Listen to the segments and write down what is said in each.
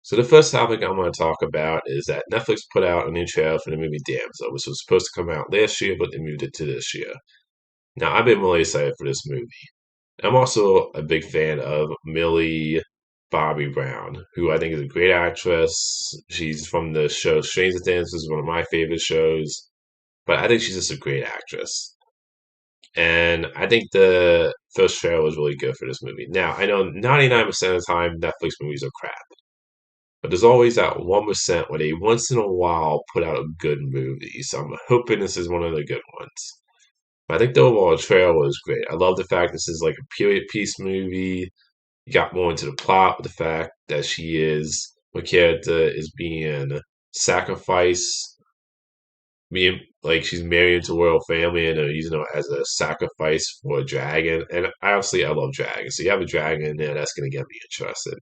So the first topic I'm going to talk about is that Netflix put out a new trailer for the movie Damsel, which was supposed to come out last year, but they moved it to this year. Now, I've been really excited for this movie. I'm also a big fan of Millie Bobby Brown, who I think is a great actress. She's from the show Stranger Things, which is one of my favorite shows, but I think she's just a great actress. And I think the first trailer was really good for this movie. Now, I know 99% of the time Netflix movies are crap. But there's always that 1% where they once in a while put out a good movie. So I'm hoping this is one of the good ones. But I think the overall trailer was great. I love the fact this is like a period piece movie. You got more into the plot with the fact that her character is being sacrificed, being like she's married into a royal family and they're using her as a sacrifice for a dragon. And obviously, I love dragons. So you have a dragon in there, that's going to get me interested.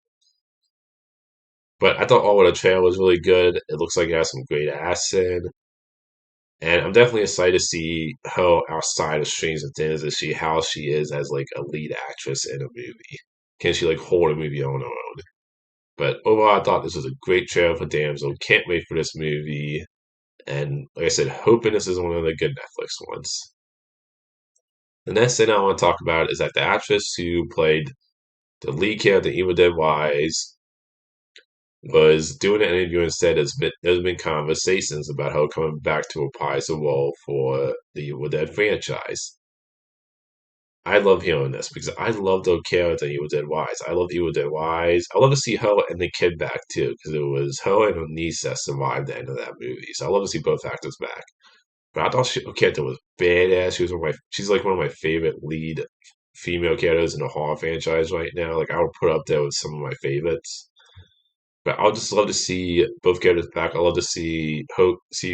But I thought all of the trailer was really good. It looks like it has some great action. And I'm definitely excited to see her outside of Stranger Things and see how she is as like a lead actress in a movie. Can she like hold a movie on her own? But overall, I thought this was a great trailer for Damsel. Can't wait for this movie. And like I said, hoping this is one of the good Netflix ones. The next thing I want to talk about is that the actress who played the lead character in Evil Dead Rise was doing an interview and said there's been conversations about her coming back to reprise the role for the Evil Dead franchise. I love hearing this because I love the character in Evil Dead Rise. I love Evil Dead Rise. I love to see her and the kid back too because it was her and her niece that survived the end of that movie. So I love to see both actors back. But I thought her character was badass. She's like one of my favorite lead female characters in the horror franchise right now. Like I would put her up there with some of my favorites. But I'll just love to see both characters back. I love to see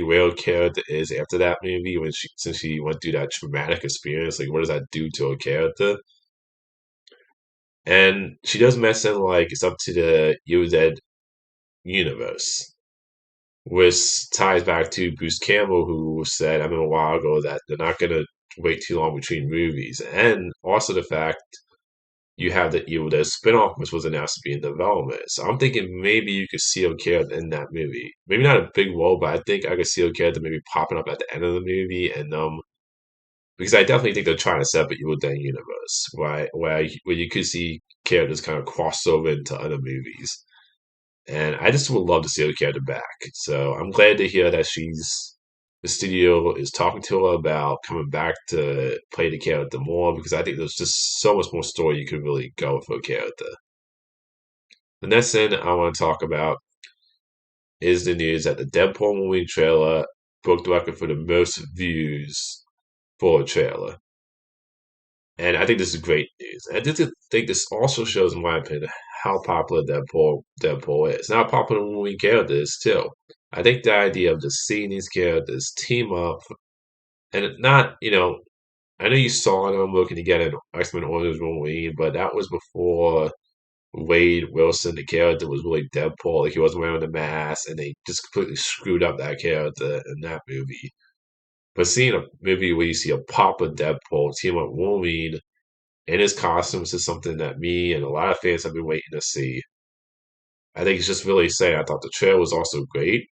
where her character is after that movie since she went through that traumatic experience. Like, what does that do to her character? And she does mention like it's up to the You Dead universe, which ties back to Bruce Campbell, who said, I mean, a while ago that they're not gonna wait too long between movies, and also the fact you have the Evil Dead spinoff, which was announced to be in development. So I'm thinking maybe you could see a character in that movie. Maybe not a big role, but I think I could see a character maybe popping up at the end of the movie, and because I definitely think they're trying to set up an Evil Dead universe, right? Where you could see characters kind of cross over into other movies. And I just would love to see her character back. So I'm glad to hear that the studio is talking to her about coming back to play the character more because I think there's just so much more story you could really go with her character. The next thing I want to talk about is the news that the Deadpool movie trailer broke the record for the most views for a trailer. And I think this is great news. And I just think this also shows, in my opinion, how popular Deadpool is. Now, how popular the movie character is, too. I think the idea of just seeing these characters team up and I know you saw them looking to get an X-Men Origins Wolverine, but that was before Wade Wilson, the character, was really Deadpool. Like he wasn't wearing the mask, and they just completely screwed up that character in that movie. But seeing a movie where you see a pop of Deadpool team up Wolverine in his costumes is something that me and a lot of fans have been waiting to see. I think it's just really exciting. I thought the trailer was also great.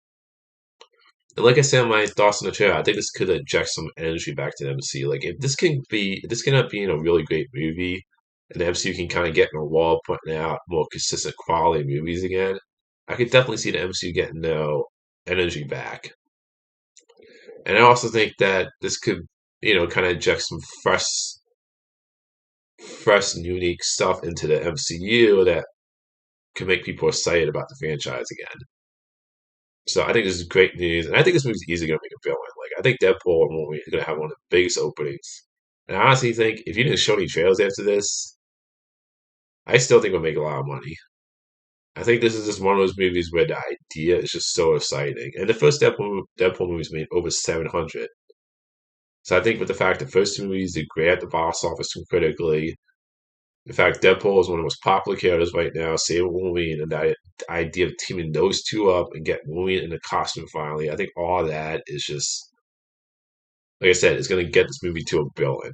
And like I said, my thoughts on the trailer, I think this could inject some energy back to the MCU. Like if this can end up being a really great movie, and the MCU can kind of get in a wall putting out more consistent quality movies again, I could definitely see the MCU getting their energy back. And I also think that this could, kind of inject some fresh and unique stuff into the MCU that could make people excited about the franchise again. So I think this is great news, and I think this movie's easily gonna make a billion. Like I think Deadpool movie is gonna have one of the biggest openings. And I honestly think if you didn't show any trailers after this, I still think it'll make a lot of money. I think this is just one of those movies where the idea is just so exciting. And the first Deadpool movies made over 700. So I think with the fact the first two movies did great at the box office and critically, in fact, Deadpool is one of the most popular characters right now, same with Wolverine, and that idea of teaming those two up and getting Wolverine in the costume finally, I think all of that is just, like I said, it's going to get this movie to a billion.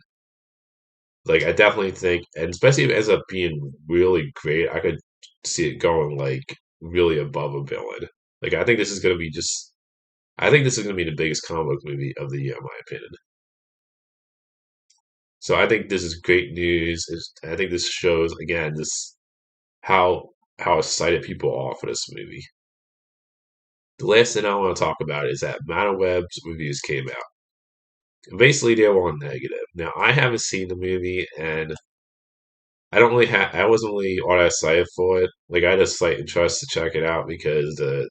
Like, I definitely think, and especially if it ends up being really great, I could see it going like really above a villain. Like I think this is gonna be just I think this is gonna be the biggest comic book movie of the year, in my opinion. So I think this is great news. I think this shows again this how excited people are for this movie. The last thing I want to talk about is that Web's reviews came out. Basically, they were all negative. Now, I haven't seen the movie, and I don't really have. I wasn't really all that excited for it. Like, I had a slight interest to check it out because the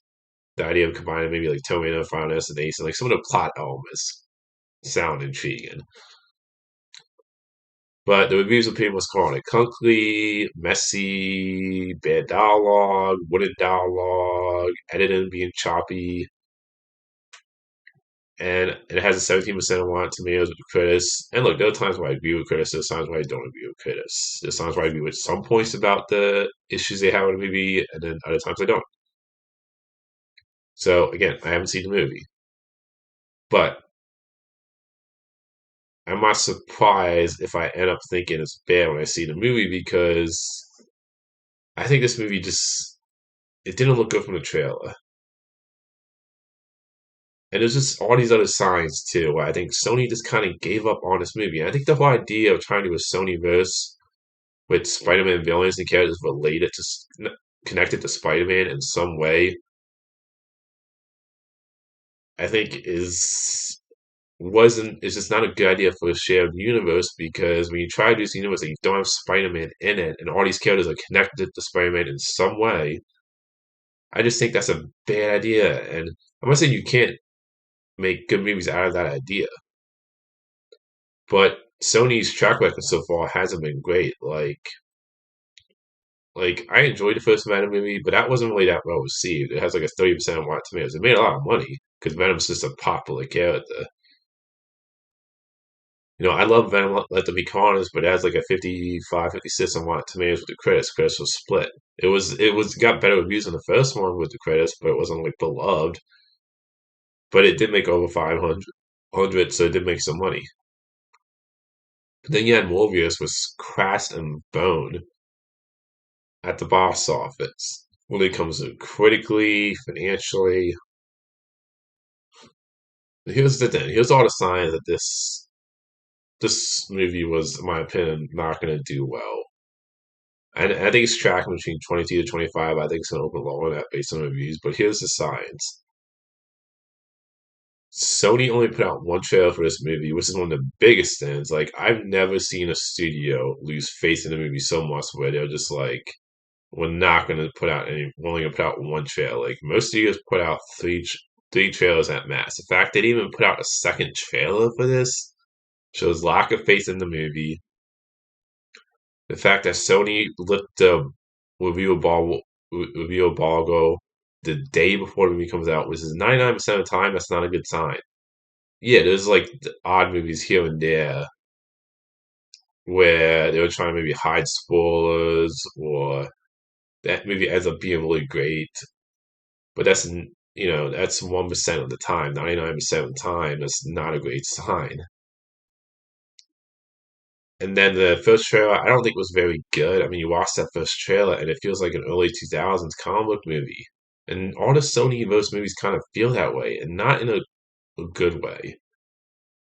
idea of combining maybe like Terminator, Final Destination, like some of the plot elements sound intriguing. But the reviews of people was calling it clunky, messy, bad dialogue, wooden dialogue, editing being choppy, and it has a 17% on Rotten Tomatoes with critics. And look, there are times where I agree with critics, there's times where I don't agree with critics. There's times where I agree with some points about the issues they have with the movie, and then other times I don't. So again, I haven't seen the movie, but I'm not surprised if I end up thinking it's bad when I see the movie because I think this movie just it didn't look good from the trailer. And there's just all these other signs too. Where I think Sony just kind of gave up on this movie. And I think the whole idea of trying to do a Sony verse with Spider-Man villains and characters related to connected to Spider-Man in some way, I think wasn't is just not a good idea for a shared universe because when you try to do this universe and you don't have Spider-Man in it and all these characters are connected to Spider-Man in some way, I just think that's a bad idea. And I'm not saying you can't make good movies out of that idea. But Sony's track record so far hasn't been great. Like I enjoyed the first Venom movie, but that wasn't really that well received. It has like a 30% on Rotten Tomatoes. It made a lot of money because Venom's just a popular character. I love Venom Let Them Be Carnage, but it has like a 55, 56 on Rotten Tomatoes with the critics. Critics was split. It was got better reviews than the first one with the critics, but it wasn't like beloved. But it did make over 500, so it did make some money. But then you had Morbius was crashed and bone at the box office when it comes to critically, financially. Here's the thing. Here's all the signs that this movie was, in my opinion, not going to do well. And I think it's tracking between 22 to 25. I think it's going to open lower than that based on reviews. But here's the signs. Sony only put out one trailer for this movie, which is one of the biggest things. Like, I've never seen a studio lose faith in the movie so much where they're just like, we're not going to put out any. We're only going to put out one trailer. Like most studios put out three trailers at max. In fact, they didn't even put out a second trailer for this. Shows lack of faith in the movie. The fact that Sony let the review embargo the day before the movie comes out, which is 99% of the time, that's not a good sign. Yeah, there's like odd movies here and there where they were trying to maybe hide spoilers or that movie ends up being really great. But that's 1% of the time. 99% of the time, that's not a great sign. And then the first trailer, I don't think was very good. I mean, you watch that first trailer, and it feels like an early 2000s comic book movie. And all the Sony verse movies kind of feel that way, and not in a good way.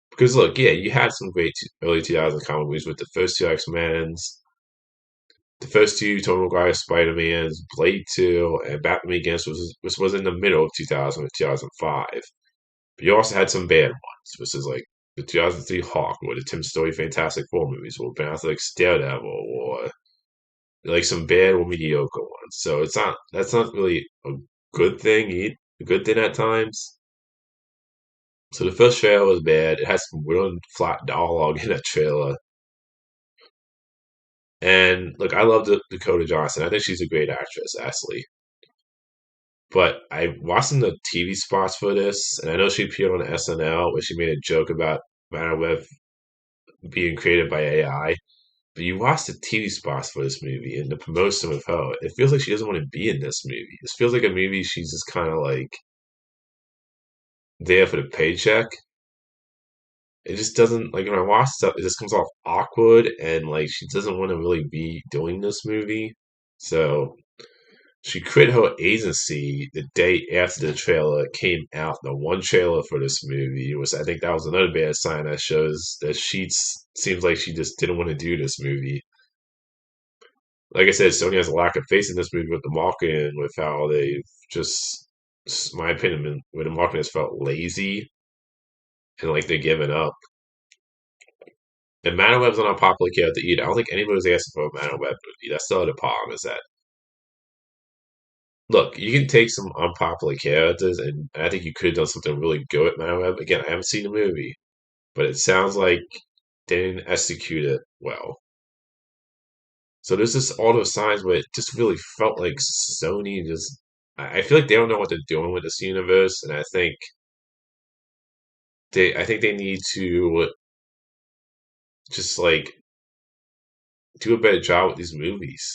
Because look, yeah, you had some great early 2000s comic movies with the first two X-Men's, the first two Tobey Maguire Spider-Mans, Blade 2, and Batman Begins, which was in the middle of 2000 or 2005. But you also had some bad ones, which is like the 2003 Hawk or the Tim Story Fantastic Four movies, or Ben Affleck's Daredevil, or like some bad or mediocre ones. So that's not really a good thing, a good thing at times. So the first trailer was bad. It has some real flat dialogue in that trailer. And look, I love Dakota Johnson. I think she's a great actress, actually. But I watched the TV spots for this, and I know she appeared on SNL where she made a joke about Web being created by AI. But you watch the TV spots for this movie and the promotion with her, it feels like she doesn't want to be in this movie. It feels like a movie she's just kind of like there for the paycheck. It just doesn't like when I watch stuff, it just comes off awkward and like she doesn't want to really be doing this movie. So she quit her agency the day after the trailer came out. The one trailer for this movie was, I think that was another bad sign that shows that seems like she just didn't want to do this movie. Like I said, Sony has a lack of faith in this movie with the marketing, with how they just, my opinion, where the marketing has felt lazy and like they're giving up. And Madame an unpopular character either. I don't think anybody was asking for a Madame movie. That's the other problem is that, look, you can take some unpopular characters, and I think you could have done something really good with Madame. Again, I haven't seen the movie, but it sounds like they didn't execute it well. So there's just all those signs where it just really felt like Sony just. I feel like they don't know what they're doing with this universe, and I think they need to just like do a better job with these movies.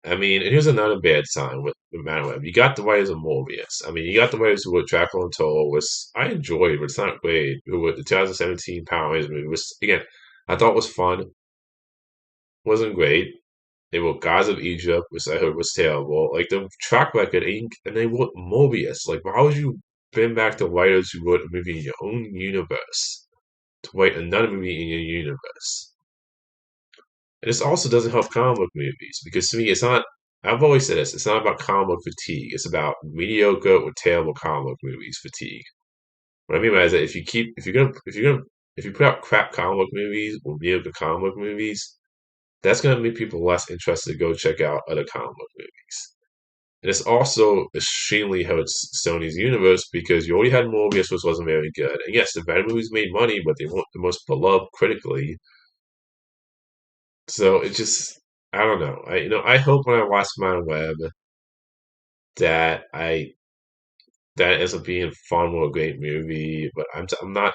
I mean, and here's another bad sign with Madame. You got the writers of Morbius. I mean, you got the writers who were Dracula Untold, which I enjoyed, but it's not great. Who were the 2017 Power Rangers movie, which again I thought was fun, wasn't great. They were Gods of Egypt, which I heard was terrible. Like the track record, and they wrote Morbius. Like, why would you bring back the writers who wrote a movie in your own universe to write another movie in your universe? And this also doesn't help comic book movies because to me, it's not. I've always said this. It's not about comic book fatigue. It's about mediocre or terrible comic book movies fatigue. What I mean by that is that if you put out crap comic book movies or mediocre comic book movies, that's going to make people less interested to go check out other comic book movies. And it's also extremely hurts Sony's universe because you already had Morbius, which wasn't very good. And yes, the Venom movies made money, but they weren't the most beloved critically. So it just, I don't know. I hope when I watch my web that I that ends up being fun or a great movie. But I'm not.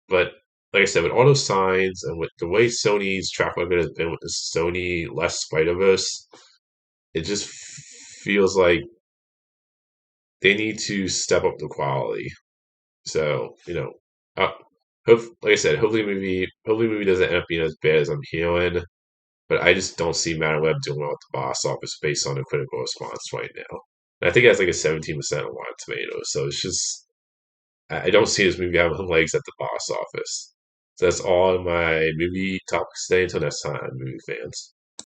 But like I said, with all those signs and with the way Sony's track record has been with the Sony less Spider Verse, it just feels like they need to step up the quality. So uh, like I said, hopefully movie doesn't end up being as bad as I'm hearing. But I just don't see Madam Web doing well at the box office based on the critical response right now. And I think it has like a 17% on Rotten Tomatoes. So it's just I don't see this movie having legs at the box office. So that's all my movie topics today. Until next time, movie fans.